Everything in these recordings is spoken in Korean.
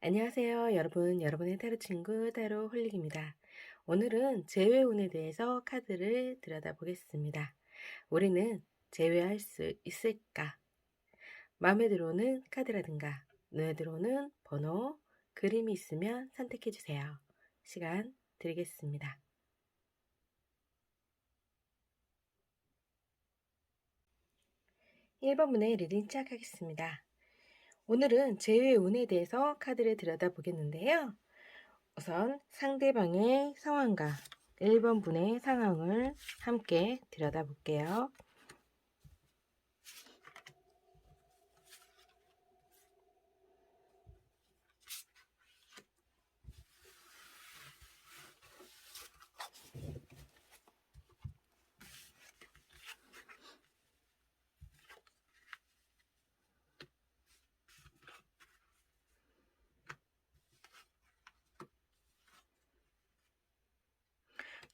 안녕하세요, 여러분. 여러분의 타로 친구 타로 홀릭입니다. 오늘은 재회운에 대해서 카드를 들여다보겠습니다. 우리는 재회할 수 있을까? 마음에 들어오는 카드라든가 눈에 들어오는 번호, 그림이 있으면 선택해 주세요. 시간 드리겠습니다. (1번) 분의 리딩 시작하겠습니다. 오늘은 재회운에 대해서 카드를 들여다보겠는데요. 우선 상대방의 상황과 1번 분의 상황을 함께 들여다볼게요.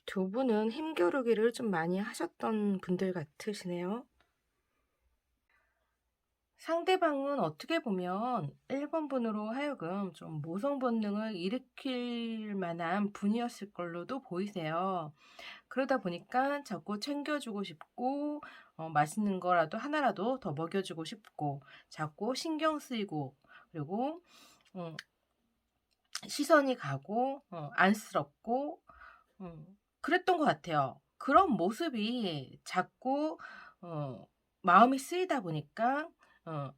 두 분은 힘겨루기를 좀 많이 하셨던 분들 같으시네요. 상대방은 어떻게 보면 1번 분으로 하여금 좀 모성 본능을 일으킬 만한 분이었을 걸로도 보이세요. 그러다 보니까 자꾸 챙겨주고 싶고 맛있는 거라도 하나라도 더 먹여주고 싶고 자꾸 신경 쓰이고 그리고 시선이 가고 안쓰럽고 그랬던 것 같아요. 그런 모습이 자꾸 마음이 쓰이다 보니까 어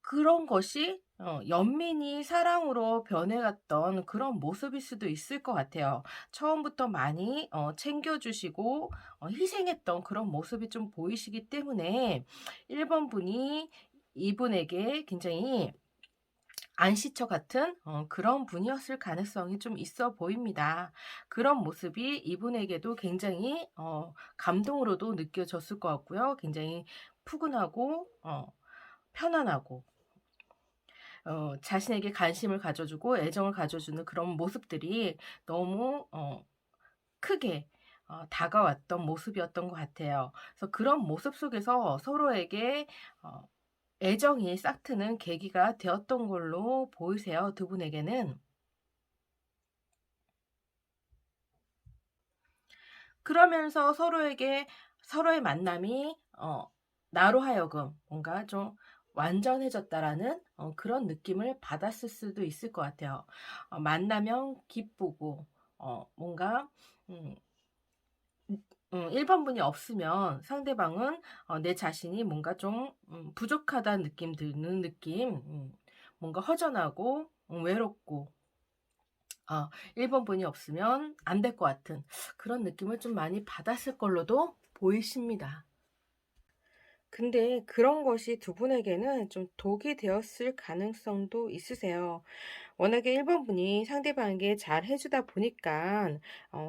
그런 것이 연민이 사랑으로 변해갔던 그런 모습일 수도 있을 것 같아요. 처음부터 많이 챙겨 주시고 희생했던 그런 모습이 좀 보이시기 때문에 1번 분이 이분에게 굉장히 안시처 같은 그런 분이었을 가능성이 좀 있어 보입니다. 그런 모습이 이분에게도 굉장히 감동으로도 느껴졌을 것 같고요. 굉장히 푸근하고 편안하고 자신에게 관심을 가져주고 애정을 가져주는 그런 모습들이 너무 크게 다가왔던 모습이었던 것 같아요. 그래서 그런 모습 속에서 서로에게 애정이 싹트는 계기가 되었던 걸로 보이세요, 두 분에게는. 그러면서 서로의 만남이 나로 하여금 뭔가 좀 완전해졌다라는 그런 느낌을 받았을 수도 있을 것 같아요. 만나면 기쁘고 뭔가 음 1번 분이 없으면 상대방은 내 자신이 뭔가 좀 부족하다는 느낌 드는 느낌, 뭔가 허전하고 외롭고 1번 분이 없으면 안 될 것 같은 그런 느낌을 좀 많이 받았을 걸로도 보이십니다. 근데 그런 것이 두 분에게는 좀 독이 되었을 가능성도 있으세요. 워낙에 1번 분이 상대방에게 잘 해주다 보니까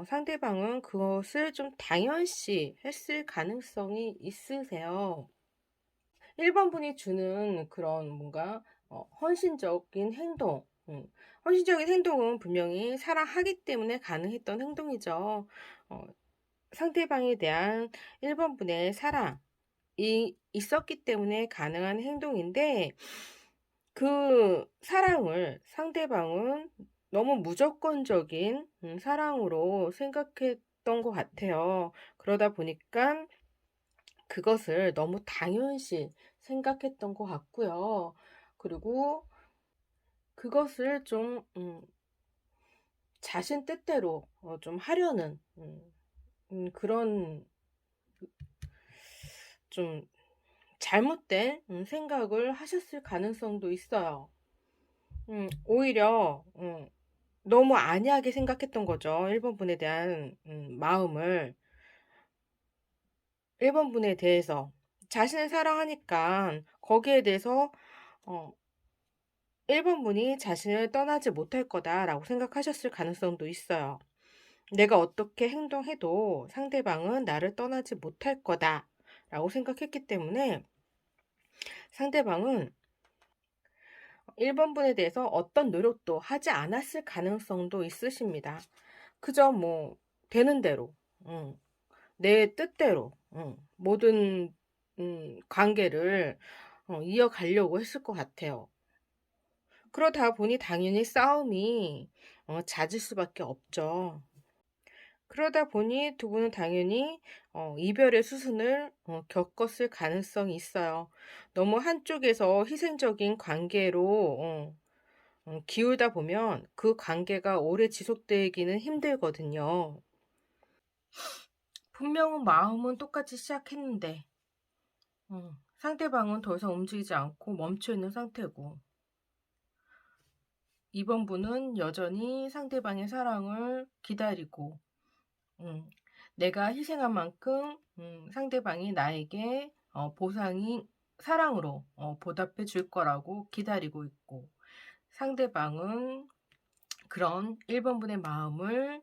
상대방은 그것을 좀 당연시 했을 가능성이 있으세요. 1번 분이 주는 그런 뭔가 헌신적인 행동, 헌신적인 행동은 분명히 사랑하기 때문에 가능했던 행동이죠. 어, 상대방에 대한 1번 분의 사랑이 있었기 때문에 가능한 행동인데 그 사랑을 상대방은 너무 무조건적인 사랑으로 생각했던 것 같아요. 그러다 보니까 그것을 너무 당연시 생각했던 것 같고요. 그리고 그것을 좀 자신 뜻대로 좀 하려는 그런 좀 잘못된 생각을 하셨을 가능성도 있어요. 오히려 너무 안이하게 생각했던 거죠. 1번 분에 대한 마음을. 1번 분에 대해서 자신을 사랑하니까 거기에 대해서 어 1번 분이 자신을 떠나지 못할 거다라고 생각하셨을 가능성도 있어요. 내가 어떻게 행동해도 상대방은 나를 떠나지 못할 거다라고 생각했기 때문에 상대방은 1번 분에 대해서 어떤 노력도 하지 않았을 가능성도 있으십니다. 그저 뭐 되는 대로, 내 뜻대로 모든 관계를 이어가려고 했을 것 같아요. 그러다 보니 당연히 싸움이 잦을 수밖에 없죠. 그러다 보니 두 분은 당연히 이별의 수순을 겪었을 가능성이 있어요. 너무 한쪽에서 희생적인 관계로 기울다 보면 그 관계가 오래 지속되기는 힘들거든요. 분명은 마음은 똑같이 시작했는데 상대방은 더 이상 움직이지 않고 멈춰 있는 상태고, 이번 분은 여전히 상대방의 사랑을 기다리고, 음, 내가 희생한 만큼 상대방이 나에게 보상이 사랑으로 보답해 줄 거라고 기다리고 있고, 상대방은 그런 1번 분의 마음을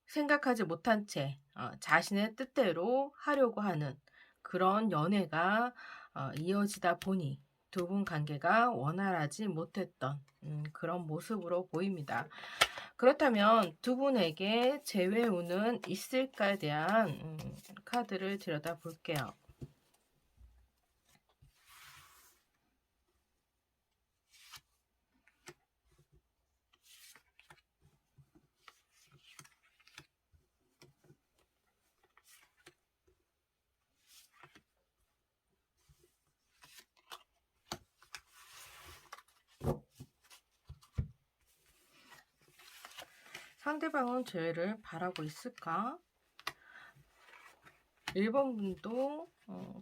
생각하지 못한 채 자신의 뜻대로 하려고 하는 그런 연애가 이어지다 보니 두 분 관계가 원활하지 못했던 그런 모습으로 보입니다. 그렇다면 두 분에게 재회운은 있을까에 대한 카드를 들여다볼게요. 상대방은 재회를 바라고 있을까? 1번 분도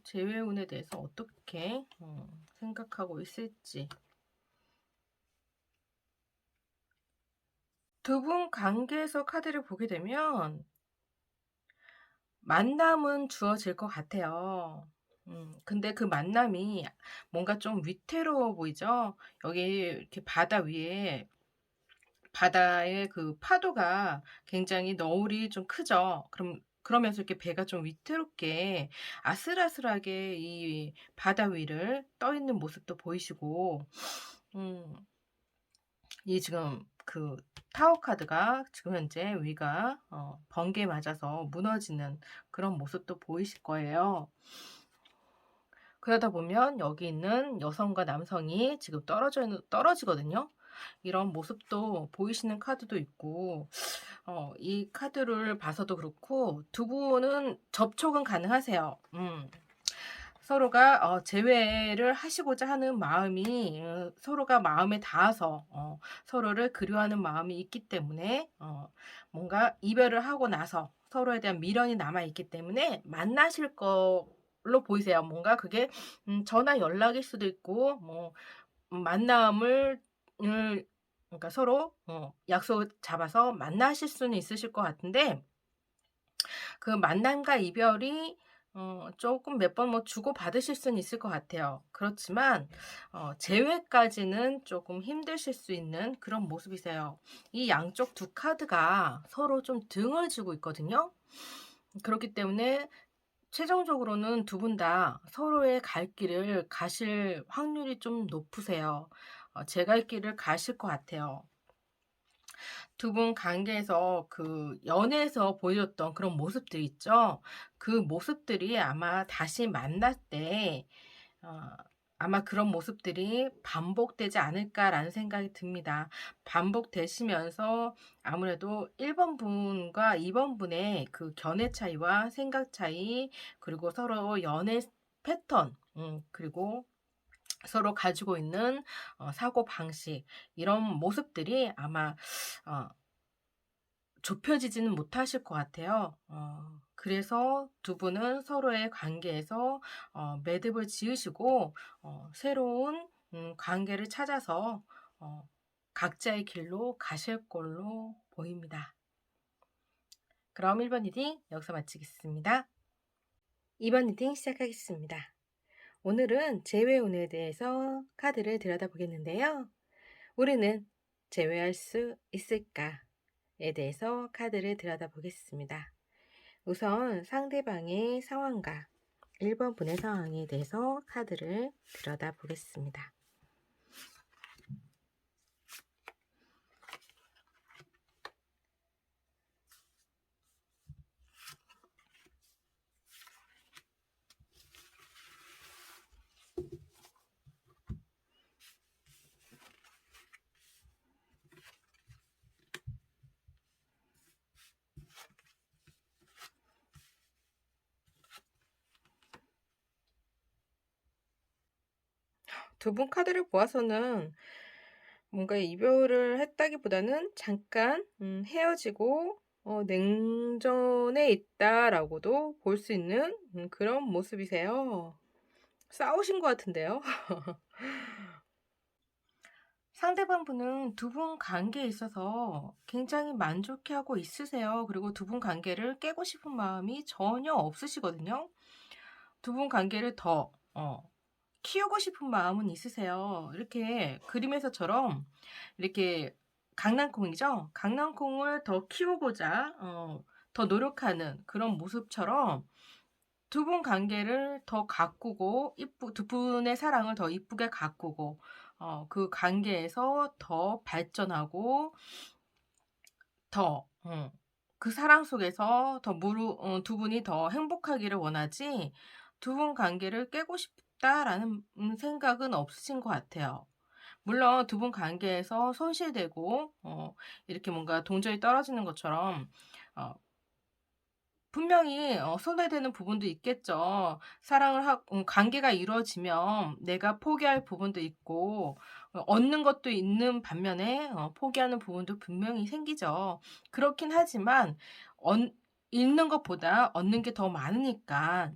재회운에 대해서 어떻게 생각하고 있을지. 두 분 관계에서 카드를 보게 되면 만남은 주어질 것 같아요. 근데 그 만남이 뭔가 좀 위태로워 보이죠? 여기 이렇게 바다 위에, 바다의 그 파도가 굉장히 너울이 좀 크죠? 그러면서 이렇게 배가 좀 위태롭게 아슬아슬하게 이 바다 위를 떠 있는 모습도 보이시고, 음, 이 지금 그 타워 카드가 지금 현재 위가 번개에 맞아서 무너지는 그런 모습도 보이실 거예요. 그러다 보면 여기 있는 여성과 남성이 지금 떨어지거든요. 이런 모습도 보이시는 카드도 있고, 이 카드를 봐서도 그렇고 두 분은 접촉은 가능하세요. 서로가 재회를 하시고자 하는 마음이, 서로가 마음에 닿아서 서로를 그리워하는 마음이 있기 때문에 뭔가 이별을 하고 나서 서로에 대한 미련이 남아있기 때문에 만나실 걸로 보이세요. 뭔가 그게 전화 연락일 수도 있고, 뭐 만남을 그러니까 서로 약속을 잡아서 만나실 수는 있으실 것 같은데, 그 만남과 이별이 조금 몇 번 뭐 주고받으실 수는 있을 것 같아요. 그렇지만 재회까지는 조금 힘드실 수 있는 그런 모습이세요. 이 양쪽 두 카드가 서로 좀 등을 지고 있거든요. 그렇기 때문에 최종적으로는 두 분 다 서로의 갈 길을 가실 확률이 좀 높으세요. 제 갈 길을 가실 것 같아요. 두 분 관계에서 그 연애에서 보여줬던 그런 모습들 있죠. 그 모습들이 아마 다시 만날 때 어, 아마 그런 모습들이 반복되지 않을까라는 생각이 듭니다. 반복되시면서 아무래도 1번 분과 2번 분의 그 견해 차이와 생각 차이, 그리고 서로 연애 패턴, 그리고 서로 가지고 있는 사고 방식, 이런 모습들이 아마 어, 좁혀지지는 못하실 것 같아요. 그래서 두 분은 서로의 관계에서 매듭을 지으시고 새로운 관계를 찾아서 각자의 길로 가실 걸로 보입니다. 그럼 1번 리딩 여기서 마치겠습니다. 2번 리딩 시작하겠습니다. 오늘은 재회운에 대해서 카드를 들여다보겠는데요. 우리는 재회할 수 있을까에 대해서 카드를 들여다보겠습니다. 우선 상대방의 상황과 1번 분의 상황에 대해서 카드를 들여다보겠습니다. 두 분 카드를 보아서는 뭔가 이별을 했다기보다는 잠깐 헤어지고 냉전에 있다라고도 볼 수 있는 그런 모습이세요. 싸우신 것 같은데요. 상대방 분은 두 분 관계에 있어서 굉장히 만족해하고 있으세요. 그리고 두 분 관계를 깨고 싶은 마음이 전혀 없으시거든요. 두 분 관계를 더 키우고 싶은 마음은 있으세요. 이렇게 그림에서처럼 이렇게 강낭콩이죠. 강낭콩을 더 키우고자 더 노력하는 그런 모습처럼 두 분 관계를 더 가꾸고 두 분의 사랑을 더 이쁘게 가꾸고 그 관계에서 더 발전하고 더 그 사랑 속에서 더 두 분이 더 행복하기를 원하지 두 분 관계를 깨고 싶다라는 생각은 없으신 것 같아요. 물론 두 분 관계에서 손실되고 이렇게 뭔가 동전이 떨어지는 것처럼 어 분명히 손해되는 부분도 있겠죠. 사랑을 관계가 이루어지면 내가 포기할 부분도 있고 얻는 것도 있는 반면에 포기하는 부분도 분명히 생기죠. 그렇긴 하지만 얻 잃는 것보다 얻는 게 더 많으니까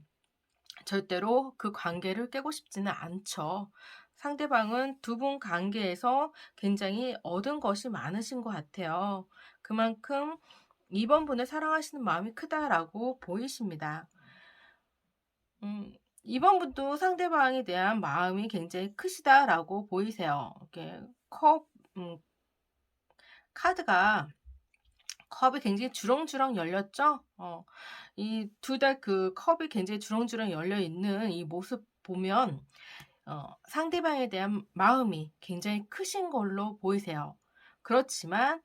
절대로 그 관계를 깨고 싶지는 않죠. 상대방은 두 분 관계에서 굉장히 얻은 것이 많으신 것 같아요. 그만큼 2번 분을 사랑하시는 마음이 크다라고 보이십니다. 2번 분도 상대방에 대한 마음이 굉장히 크시다라고 보이세요. 이렇게 음, 카드가 컵이 굉장히 주렁주렁 열렸죠? 이 둘 다 그 컵이 굉장히 주렁주렁 열려 있는 이 모습 보면 상대방에 대한 마음이 굉장히 크신 걸로 보이세요. 그렇지만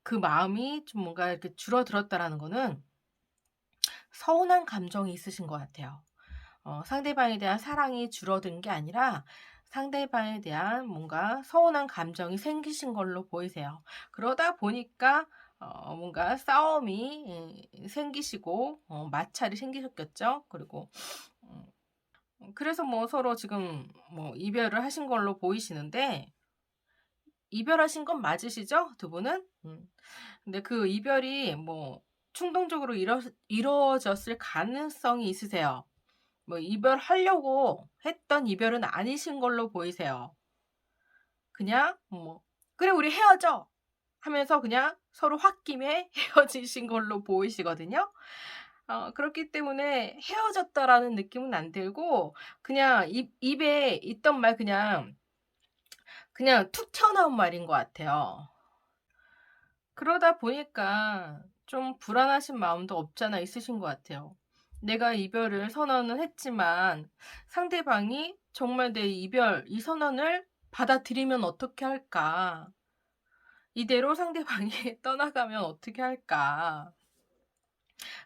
그 마음이 좀 뭔가 이렇게 줄어들었다라는 거는 서운한 감정이 있으신 것 같아요. 상대방에 대한 사랑이 줄어든 게 아니라 상대방에 대한 뭔가 서운한 감정이 생기신 걸로 보이세요. 그러다 보니까 뭔가 싸움이 생기시고 마찰이 생기셨겠죠. 그리고 음, 그래서 뭐 서로 지금 뭐 이별을 하신 걸로 보이시는데 이별하신 건 맞으시죠? 두 분은? 근데 그 이별이 뭐 충동적으로 이루어졌을 가능성이 있으세요. 뭐 이별하려고 했던 이별은 아니신 걸로 보이세요. 그냥 뭐 "그래 우리 헤어져." 하면서 그냥 서로 홧김에 헤어지신 걸로 보이시거든요. 그렇기 때문에 헤어졌다라는 느낌은 안 들고 그냥 입에 있던 말 그냥 툭 튀어나온 말인 것 같아요. 그러다 보니까 좀 불안하신 마음도 없잖아 있으신 것 같아요. 내가 이별을 선언을 했지만 상대방이 정말 내 이 선언을 받아들이면 어떻게 할까? 이대로 상대방이 떠나가면 어떻게 할까?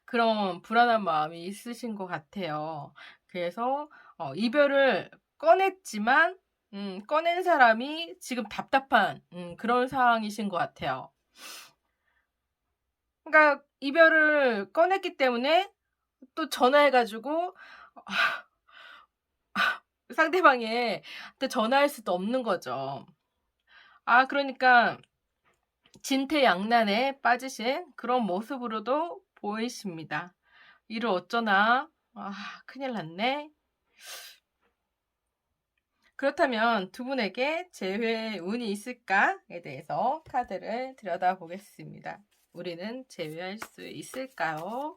그런 불안한 마음이 있으신 것 같아요. 그래서 이별을 꺼냈지만 꺼낸 사람이 지금 답답한 그런 상황이신 것 같아요. 그러니까 이별을 꺼냈기 때문에 또 전화해 가지고 상대방한테 전화할 수도 없는 거죠. 그러니까 진퇴양난에 빠지신 그런 모습으로도 보이십니다. 이를 어쩌나. 큰일 났네. 그렇다면 두 분에게 재회 운이 있을까에 대해서 카드를 들여다보겠습니다. 우리는 재회할 수 있을까요?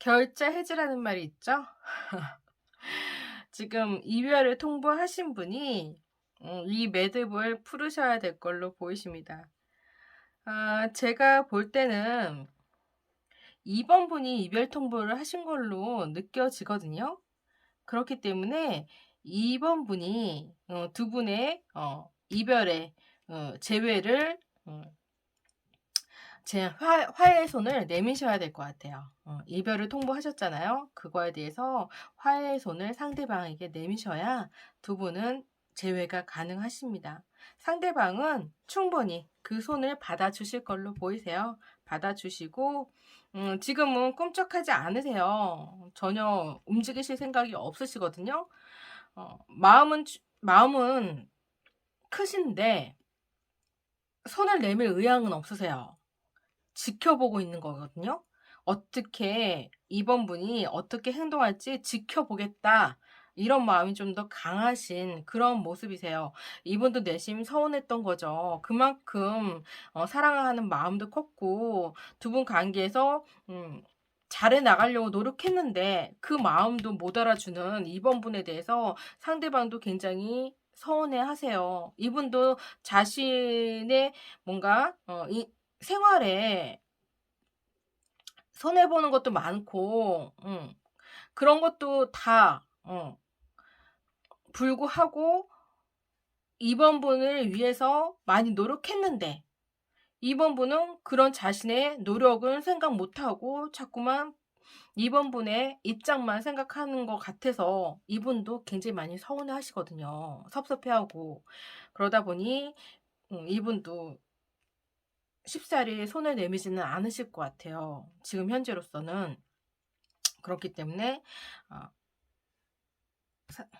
결자 해지라는 말이 있죠? 지금 이별을 통보하신 분이 이 매듭을 풀으셔야 될 걸로 보이십니다. 제가 볼 때는 2번 분이 이별 통보를 하신 걸로 느껴지거든요. 그렇기 때문에 2번 분이 두 분의 이별의 재회를 제 화해의 손을 내미셔야 될 것 같아요. 이별을 통보하셨잖아요. 그거에 대해서 화해의 손을 상대방에게 내미셔야 두 분은 재회가 가능하십니다. 상대방은 충분히 그 손을 받아주실 걸로 보이세요. 받아주시고 지금은 꿈쩍하지 않으세요. 전혀 움직이실 생각이 없으시거든요. 마음은 크신데 손을 내밀 의향은 없으세요. 지켜보고 있는 거거든요. 어떻게 이번 분이 어떻게 행동할지 지켜보겠다. 이런 마음이 좀 더 강하신 그런 모습이세요. 이분도 내심 서운했던 거죠. 그만큼 사랑하는 마음도 컸고 두 분 관계에서 잘해 나가려고 노력했는데 그 마음도 못 알아주는 이번 분에 대해서 상대방도 굉장히 서운해 하세요. 이분도 자신의 뭔가 이 생활에 손해보는 것도 많고 그런 것도 다 불구하고 이번 분을 위해서 많이 노력했는데 이번 분은 그런 자신의 노력은 생각 못하고 자꾸만 이번 분의 입장만 생각하는 것 같아서 이분도 굉장히 많이 서운해 하시거든요. 섭섭해하고. 그러다 보니 이분도 쉽사리 손을 내미지는 않으실 것 같아요. 지금 현재로서는. 그렇기 때문에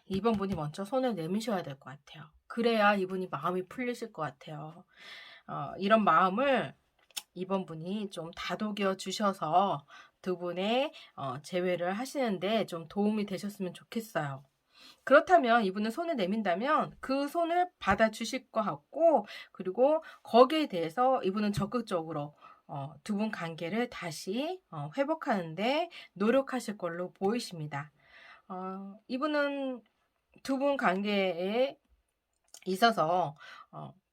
이번 분이 먼저 손을 내미셔야 될 것 같아요. 그래야 이분이 마음이 풀리실 것 같아요. 이런 마음을 이번 분이 좀 다독여 주셔서 두 분의 재회를 하시는데 좀 도움이 되셨으면 좋겠어요. 그렇다면 이분은 손을 내민다면 그 손을 받아주실 것 같고 그리고 거기에 대해서 이분은 적극적으로 두 분 관계를 다시 회복하는데 노력하실 걸로 보이십니다. 이분은 두 분 관계에 있어서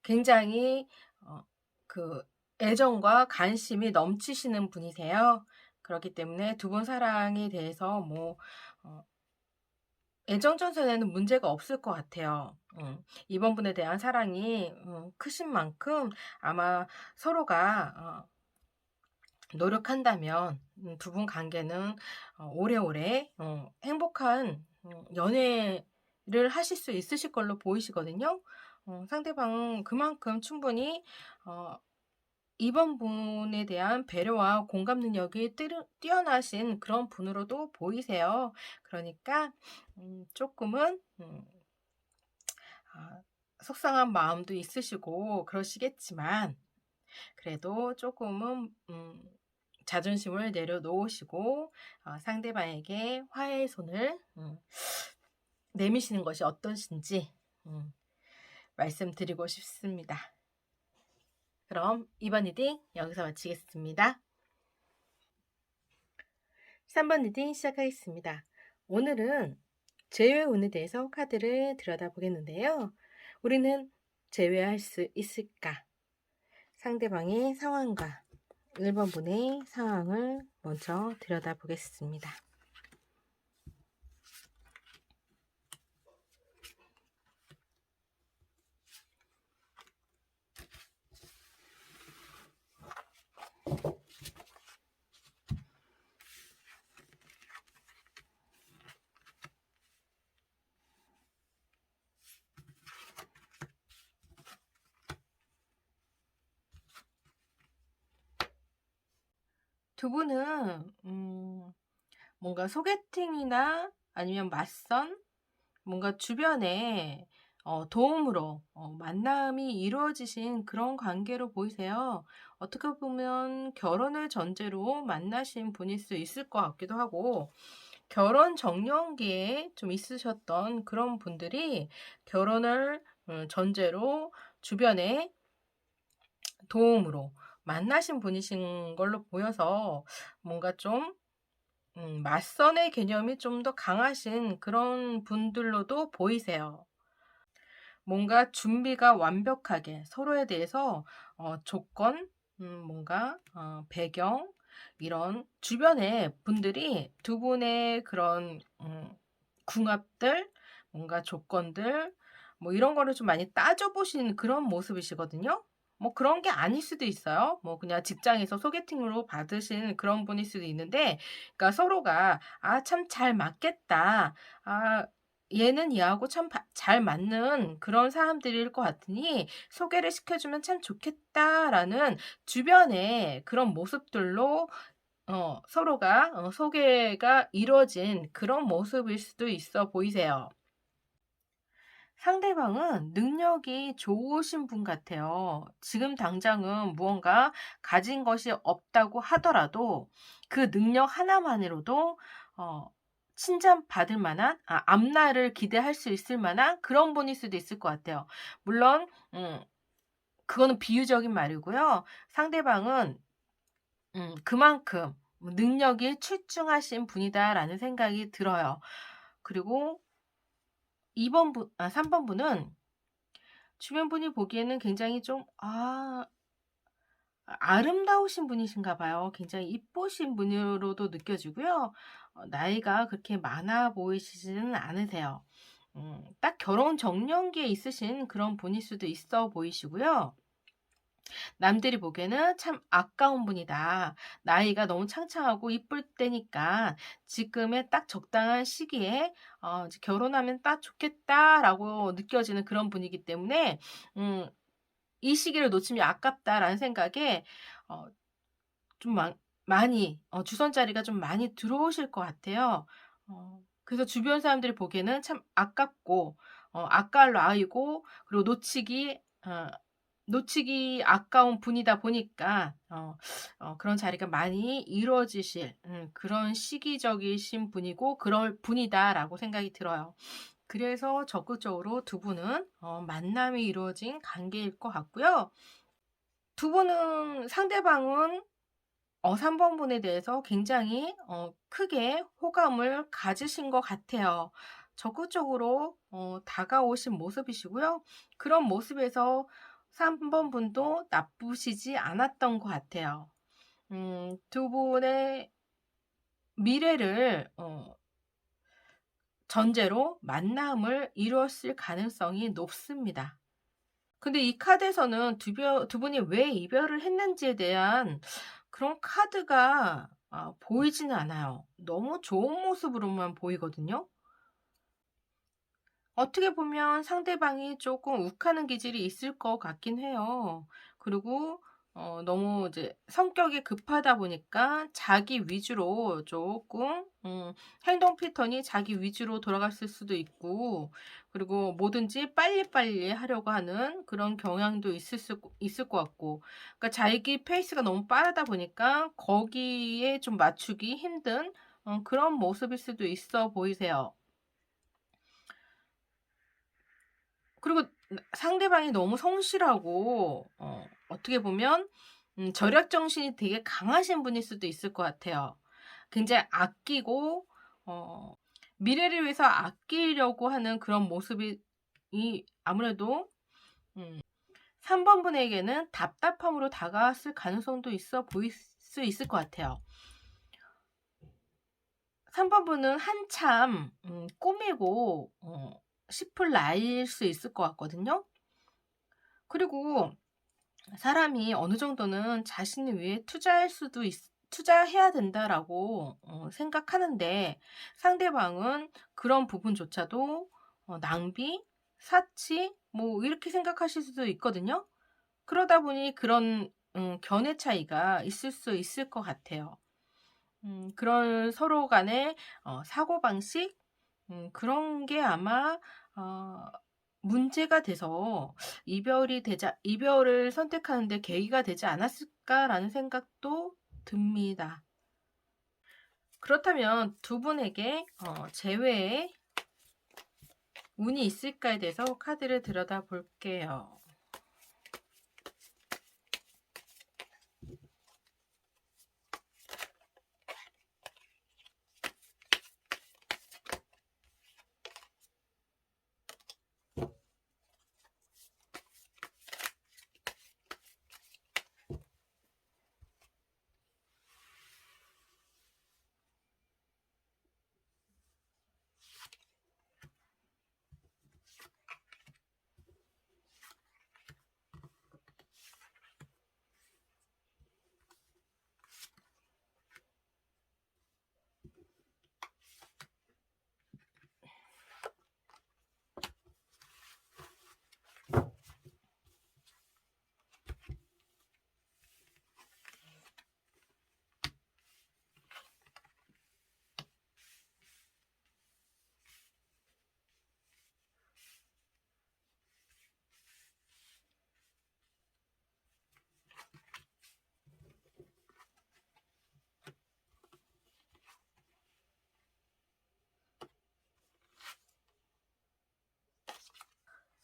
굉장히 그 애정과 관심이 넘치시는 분이세요. 그렇기 때문에 두 분 사랑에 대해서 뭐 애정 전선에는 문제가 없을 것 같아요. 이번 분에 대한 사랑이 크신 만큼 아마 서로가 노력한다면 두 분 관계는 오래오래 행복한 연애를 하실 수 있으실 걸로 보이시거든요. 상대방은 그만큼 충분히 이번 분에 대한 배려와 공감 능력이 뛰어나신 그런 분으로도 보이세요. 그러니까 조금은 속상한 마음도 있으시고 그러시겠지만 그래도 조금은 자존심을 내려놓으시고 상대방에게 화해의 손을 내미시는 것이 어떠신지 말씀드리고 싶습니다. 그럼 이번 리딩 여기서 마치겠습니다. 3번 리딩 시작하겠습니다. 오늘은 제외운에 대해서 카드를 들여다보겠는데요. 우리는 제외할 수 있을까? 상대방의 상황과 1번 분의 상황을 먼저 들여다보겠습니다. 두 분은 뭔가 소개팅이나 아니면 맞선 뭔가 주변에 도움으로 만남이 이루어지신 그런 관계로 보이세요. 어떻게 보면 결혼을 전제로 만나신 분일 수 있을 것 같기도 하고 결혼 정년기에 좀 있으셨던 그런 분들이 결혼을 전제로 주변에 도움으로 만나신 분이신 걸로 보여서 뭔가 좀 맞선의 개념이 좀 더 강하신 그런 분들로도 보이세요. 뭔가 준비가 완벽하게 서로에 대해서 조건, 뭔가 배경, 이런 주변의 분들이 두 분의 그런 궁합들, 뭔가 조건들, 뭐 이런 거를 좀 많이 따져보신 그런 모습이시거든요. 뭐 그런 게 아닐 수도 있어요. 뭐 그냥 직장에서 소개팅으로 받으신 그런 분일 수도 있는데, 그러니까 서로가 '아 참 잘 맞겠다. 아 얘는 얘하고 참 잘 맞는 그런 사람들일 것 같으니 소개를 시켜주면 참 좋겠다.'라는 주변의 그런 모습들로 서로가 소개가 이루어진 그런 모습일 수도 있어 보이세요. 상대방은 능력이 좋으신 분 같아요. 지금 당장은 무언가 가진 것이 없다고 하더라도 그 능력 하나만으로도 어 칭찬받을 만한, 앞날을 기대할 수 있을 만한 그런 분일 수도 있을 것 같아요. 물론 그거는 비유적인 말이고요. 상대방은 그만큼 능력이 출중하신 분이다라는 생각이 들어요. 그리고 3번 분은 주변 분이 보기에는 굉장히 좀 아름다우신 분이신가 봐요. 굉장히 이쁘신 분으로도 느껴지고요. 나이가 그렇게 많아 보이시지는 않으세요. 딱 결혼 정년기에 있으신 그런 분일 수도 있어 보이시고요. 남들이 보기에는 '참 아까운 분이다. 나이가 너무 창창하고 이쁠 때니까 지금의 딱 적당한 시기에 이제 결혼하면 딱 좋겠다.'라고 느껴지는 그런 분이기 때문에 음 '이 시기를 놓치면 아깝다.'라는 생각에 어 좀 많이 주선 자리가 좀 많이 들어오실 것 같아요. 그래서 주변 사람들이 보기에는 참 아깝고 아까울 나이고, 그리고 놓치기 아까운 분이다 보니까 그런 자리가 많이 이루어지실 그런 시기적이신 분이고 그럴 분이다라고 생각이 들어요. 그래서 적극적으로 두 분은 만남이 이루어진 관계일 것 같고요. 두 분은 상대방은 3 번분에 대해서 굉장히 크게 호감을 가지신 것 같아요. 적극적으로 다가오신 모습이시고요. 그런 모습에서 3 번분도 나쁘시지 않았던 것 같아요. 두 분의 미래를 전제로 만남을 이루었을 가능성이 높습니다. 근데 이 카드에서는 두 분이 왜 이별을 했는지에 대한 그런 카드가 보이지는 않아요. 너무 좋은 모습으로만 보이거든요. 어떻게 보면 상대방이 조금 욱하는 기질이 있을 것 같긴 해요. 그리고 너무 이제 성격이 급하다 보니까 자기 위주로 조금 행동 패턴이 자기 위주로 돌아갔을 수도 있고, 그리고 뭐든지 빨리빨리 하려고 하는 그런 경향도 있을 것 같고, 그러니까 자기 페이스가 너무 빠르다 보니까 거기에 좀 맞추기 힘든 그런 모습일 수도 있어 보이세요. 그리고 상대방이 너무 성실하고 어떻게 보면 절약 정신이 되게 강하신 분일 수도 있을 것 같아요. 굉장히 아끼고 어 미래를 위해서 아끼려고 하는 그런 모습이 아무래도 음 3 번분에게는 답답함으로 다가왔을 가능성도 있어 보일 수 있을 것 같아요. 3 번분은 한참 꾸미고 싶을 나이일 수 있을 것 같거든요. 그리고 사람이 어느 정도는 자신을 위해 투자해야 된다라고 생각하는데, 상대방은 그런 부분조차도 낭비, 사치 뭐 이렇게 생각하실 수도 있거든요. 그러다 보니 그런 견해 차이가 있을 수 있을 것 같아요. 그런 서로 간의 사고방식, 그런 게 아마 어 문제가 돼서 이별을 선택하는 데 계기가 되지 않았을까라는 생각도 듭니다. 그렇다면 두 분에게 재회의 운이 있을까에 대해서 카드를 들여다볼게요.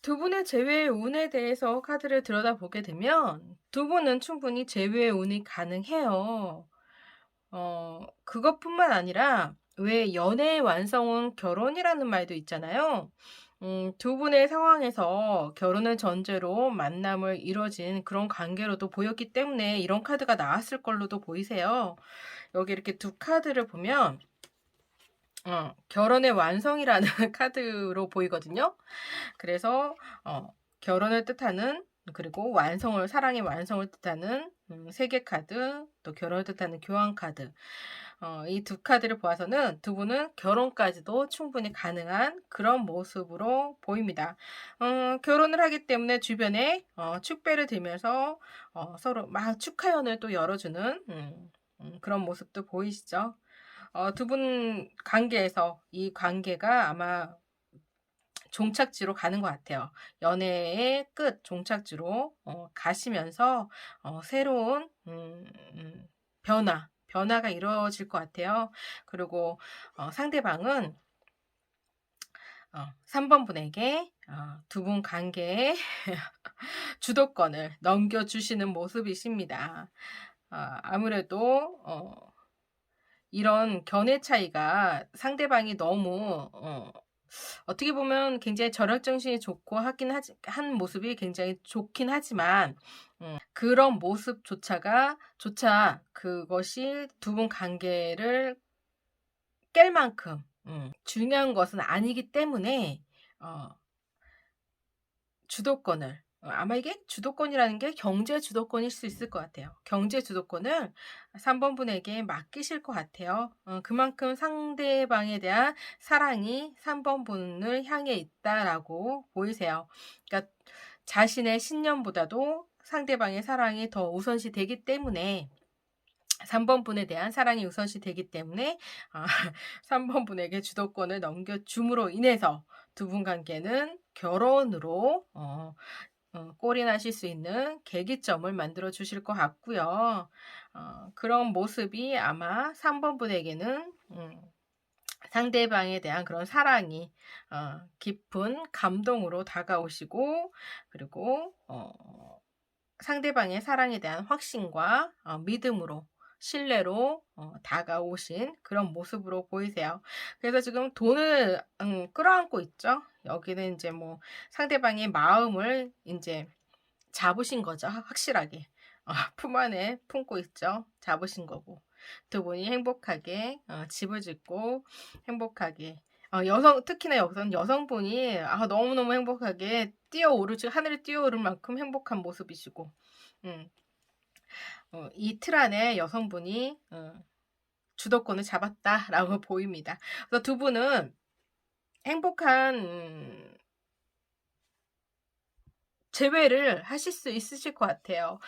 두 분의 재회의 운에 대해서 카드를 들여다보게 되면 두 분은 충분히 재회의 운이 가능해요. 그것뿐만 아니라 왜 연애의 완성은 결혼이라는 말도 있잖아요. 두 분의 상황에서 결혼을 전제로 만남을 이뤄진 그런 관계로도 보였기 때문에 이런 카드가 나왔을 걸로도 보이세요. 여기 이렇게 두 카드를 보면 결혼의 완성이라는 카드로 보이거든요. 그래서 결혼을 뜻하는, 그리고 완성을, 사랑의 완성을 뜻하는 세계 카드, 또 결혼을 뜻하는 교환 카드. 이 두 카드를 보아서는 두 분은 결혼까지도 충분히 가능한 그런 모습으로 보입니다. 결혼을 하기 때문에 주변에 축배를 들면서 서로 막 축하연을 또 열어주는 그런 모습도 보이시죠? 두 분 관계에서 이 관계가 아마 종착지로 가는 것 같아요. 연애의 끝 종착지로 가시면서 새로운 변화가 이루어질 것 같아요. 그리고 상대방은 3번 분에게 두 분 관계의 주도권을 넘겨주시는 모습이십니다. 아무래도 이런 견해 차이가 상대방이 너무 어떻게 보면 굉장히 절약정신이 좋고 한 모습이 굉장히 좋긴 하지만 그런 조차 그것이 두 분 관계를 깰 만큼 중요한 것은 아니기 때문에 주도권을 아마 이게 주도권이라는 게 경제 주도권일 수 있을 것 같아요. 경제 주도권을 3번 분에게 맡기실 것 같아요. 그만큼 상대방에 대한 사랑이 3번 분을 향해 있다라고 보이세요. 그러니까 자신의 신념보다도 상대방의 사랑이 더 우선시 되기 때문에 3번 분에 대한 사랑이 우선시 되기 때문에 3번 분에게 주도권을 넘겨줌으로 인해서 두 분 관계는 결혼으로 골인하실 수 있는 계기점을 만들어 주실 것 같고요. 그런 모습이 아마 3번 분에게는 상대방에 대한 그런 사랑이 깊은 감동으로 다가오시고, 그리고 상대방의 사랑에 대한 확신과 믿음으로, 신뢰로 다가오신 그런 모습으로 보이세요. 그래서 지금 돈을 끌어안고 있죠. 여기는 이제 뭐 상대방의 마음을 이제 잡으신 거죠. 확실하게. 품 안에 품고 있죠. 잡으신 거고. 두 분이 행복하게 집을 짓고 행복하게 특히나 여기서는 여성분이 너무너무 행복하게 하늘에 뛰어오를 만큼 행복한 모습이시고, 이 틀 안에 여성분이 주도권을 잡았다라고 보입니다. 그래서 두 분은 행복한 재회를 하실 수 있으실 것 같아요.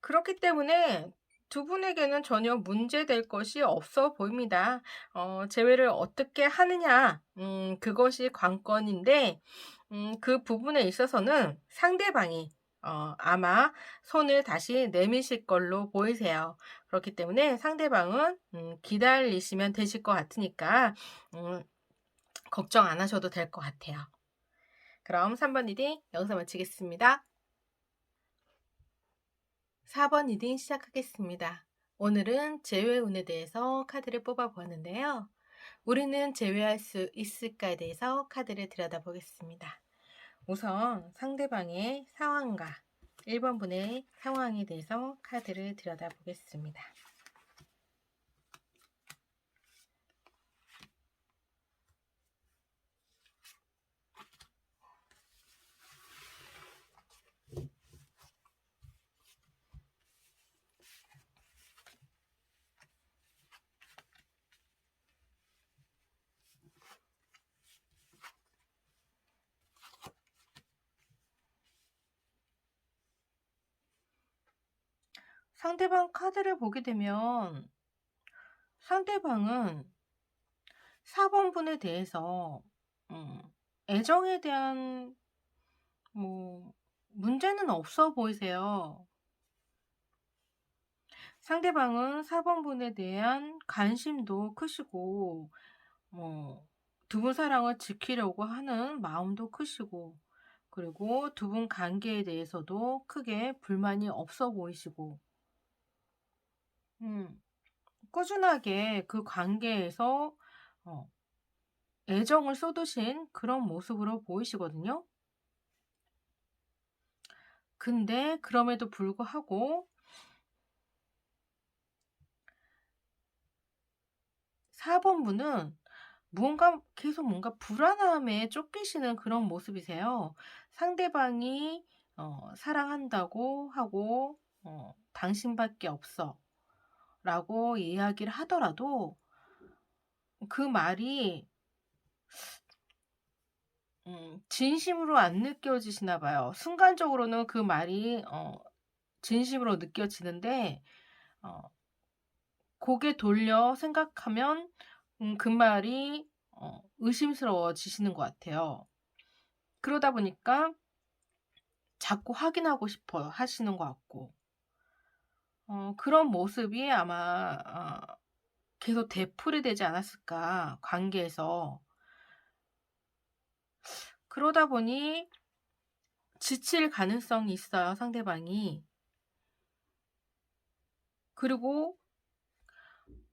그렇기 때문에 두 분에게는 전혀 문제될 것이 없어 보입니다. 재회를 어떻게 하느냐, 그것이 관건인데, 그 부분에 있어서는 상대방이 아마 손을 다시 내미실 걸로 보이세요. 그렇기 때문에 상대방은 기다리시면 되실 것 같으니까 걱정 안 하셔도 될 것 같아요. 그럼 3번 리딩 여기서 마치겠습니다. 4번 리딩 시작하겠습니다. 오늘은 재회운에 대해서 카드를 뽑아보았는데요. 우리는 재회할 수 있을까에 대해서 카드를 들여다보겠습니다. 우선 상대방의 상황과 1번 분의 상황에 대해서 카드를 들여다보겠습니다. 상대방 카드를 보게 되면 상대방은 4번 분에 대해서 애정에 대한 문제는 없어 보이세요. 상대방은 4번 분에 대한 관심도 크시고 두 분 사랑을 지키려고 하는 마음도 크시고 그리고 두 분 관계에 대해서도 크게 불만이 없어 보이시고, 음, 꾸준하게 그 관계에서 어, 애정을 쏟으신 그런 모습으로 보이시거든요. 근데 그럼에도 불구하고 4번 분은 계속 뭔가 불안함에 쫓기시는 그런 모습이세요. 상대방이 사랑한다고 하고 당신밖에 없어 라고 이야기를 하더라도 그 말이 진심으로 안 느껴지시나 봐요. 순간적으로는 그 말이 진심으로 느껴지는데 어, 고개 돌려 생각하면 그 말이 의심스러워지시는 것 같아요. 그러다 보니까 자꾸 확인하고 싶어 하시는 것 같고, 그런 모습이 아마 계속 되풀이 되지 않았을까, 관계에서. 그러다 보니 지칠 가능성이 있어요, 상대방이. 그리고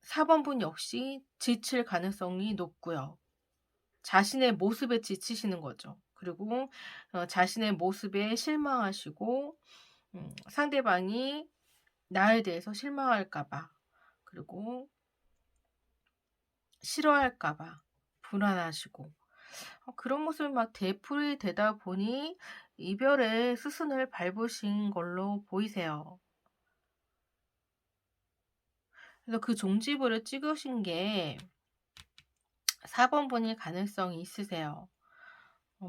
4번 분 역시 지칠 가능성이 높고요. 자신의 모습에 지치시는 거죠. 그리고 자신의 모습에 실망하시고, 상대방이 나에 대해서 실망할까 봐, 그리고 싫어할까 봐 불안하시고, 그런 모습이 막 되풀이 되다 보니 이별의 스승을 밟으신 걸로 보이세요. 그래서 그 종지부를 찍으신 게 4번 분일 가능성이 있으세요.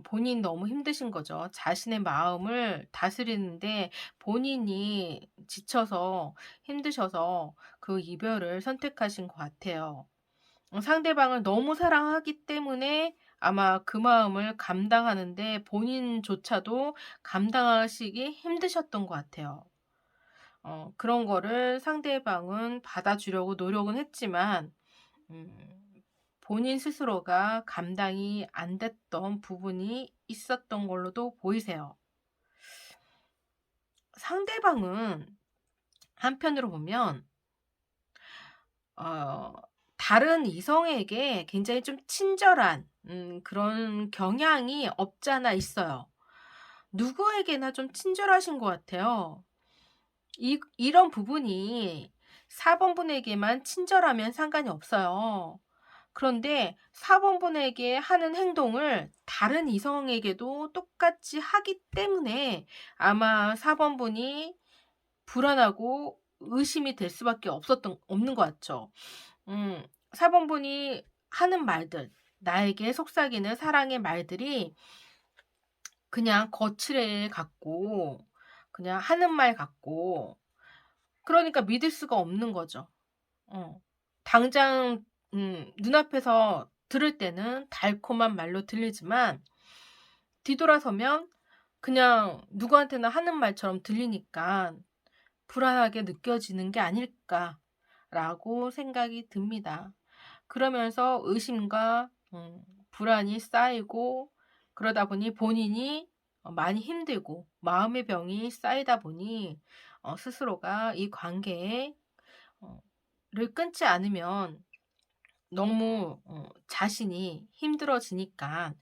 본인 너무 힘드신 거죠. 자신의 마음을 다스리는데 본인이 지쳐서 힘드셔서 그 이별을 선택하신 것 같아요. 상대방을 너무 사랑하기 때문에 아마 그 마음을 감당하는데 본인조차도 감당하시기 힘드셨던 것 같아요. 그런 거를 상대방은 받아주려고 노력은 했지만, 음, 본인 스스로가 감당이 안 됐던 부분이 있었던 걸로도 보이세요. 상대방은 한편으로 보면, 어, 다른 이성에게 굉장히 좀 친절한, 그런 경향이 없지 않아 있어요. 누구에게나 좀 친절하신 것 같아요. 이런 부분이 4번 분에게만 친절하면 상관이 없어요. 그런데 4번 분에게 하는 행동을 다른 이성에게도 똑같이 하기 때문에 아마 4번 분이 불안하고 의심이 될 수밖에 없는 것 같죠. 4번 분이 하는 말들, 나에게 속삭이는 사랑의 말들이 그냥 거칠애 같고, 그냥 하는 말 같고, 그러니까 믿을 수가 없는 거죠. 당장 눈앞에서 들을 때는 달콤한 말로 들리지만 뒤돌아서면 그냥 누구한테나 하는 말처럼 들리니까 불안하게 느껴지는 게 아닐까라고 생각이 듭니다. 그러면서 의심과 불안이 쌓이고 그러다 보니 본인이 많이 힘들고 마음의 병이 쌓이다 보니 스스로가 이 관계에 를 끊지 않으면 너무 자신이 힘들어지니까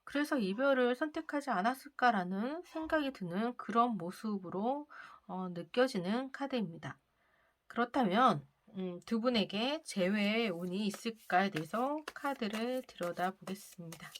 그래서 이별을 선택하지 않았을까라는 생각이 드는 그런 모습으로 느껴지는 카드입니다. 그렇다면 두 분에게 재회의 운이 있을까에 대해서 카드를 들여다 보겠습니다.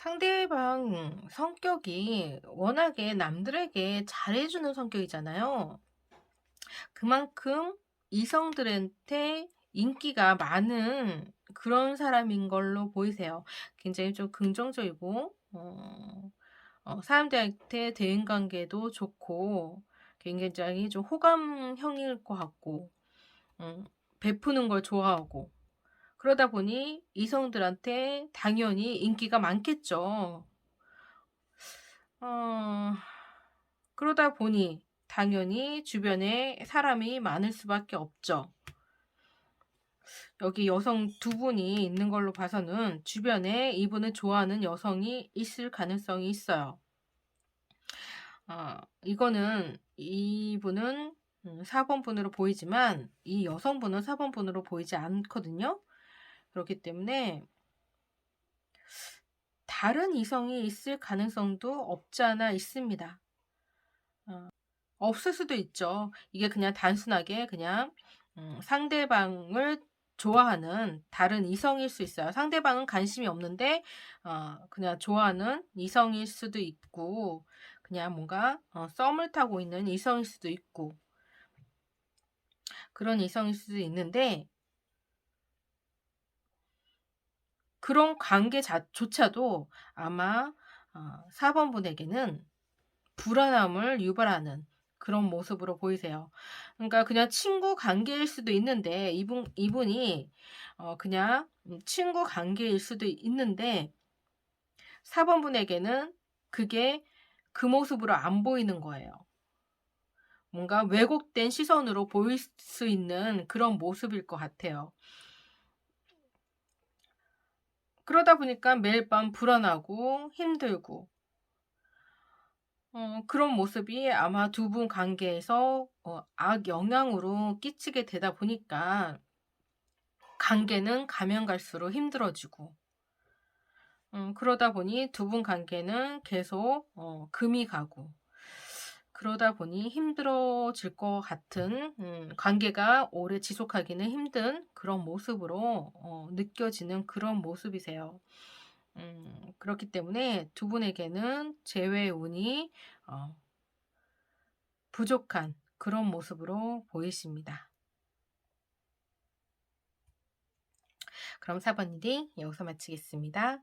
상대방 성격이 워낙에 남들에게 잘해주는 성격이잖아요. 그만큼 이성들한테 인기가 많은 그런 사람인 걸로 보이세요. 굉장히 좀 긍정적이고, 사람들한테 대인관계도 좋고, 굉장히 좀 호감형일 것 같고, 음, 베푸는 걸 좋아하고, 그러다 보니 이성들한테 당연히 인기가 많겠죠. 어, 그러다 보니 당연히 주변에 사람이 많을 수밖에 없죠. 여기 여성 두 분이 있는 걸로 봐서는 주변에 이분을 좋아하는 여성이 있을 가능성이 있어요. 이거는 이분은 4번 분으로 보이지만 이 여성분은 4번 분으로 보이지 않거든요. 그렇기 때문에 다른 이성이 있을 가능성도 없지 않아 있습니다. 없을 수도 있죠. 이게 그냥 단순하게 그냥 상대방을 좋아하는 다른 이성일 수 있어요. 상대방은 관심이 없는데 그냥 좋아하는 이성일 수도 있고 그냥 뭔가 썸을 타고 있는 이성일 수도 있고 그런 이성일 수도 있는데 그런 관계조차도 아마 4번 분에게는 불안함을 유발하는 그런 모습으로 보이세요. 그러니까 그냥 친구 관계일 수도 있는데 이분이 그냥 친구 관계일 수도 있는데 4번 분에게는 그게 그 모습으로 안 보이는 거예요. 뭔가 왜곡된 시선으로 보일 수 있는 그런 모습일 것 같아요. 그러다 보니까 매일 밤 불안하고 힘들고 그런 모습이 아마 두 분 관계에서 악영향으로 끼치게 되다 보니까 관계는 가면 갈수록 힘들어지고 그러다 보니 두 분 관계는 계속 금이 가고 그러다 보니 힘들어질 것 같은 관계가 오래 지속하기는 힘든 그런 모습으로 느껴지는 그런 모습이세요. 그렇기 때문에 두 분에게는 재회 운이 부족한 그런 모습으로 보이십니다. 그럼 4번 리딩 여기서 마치겠습니다.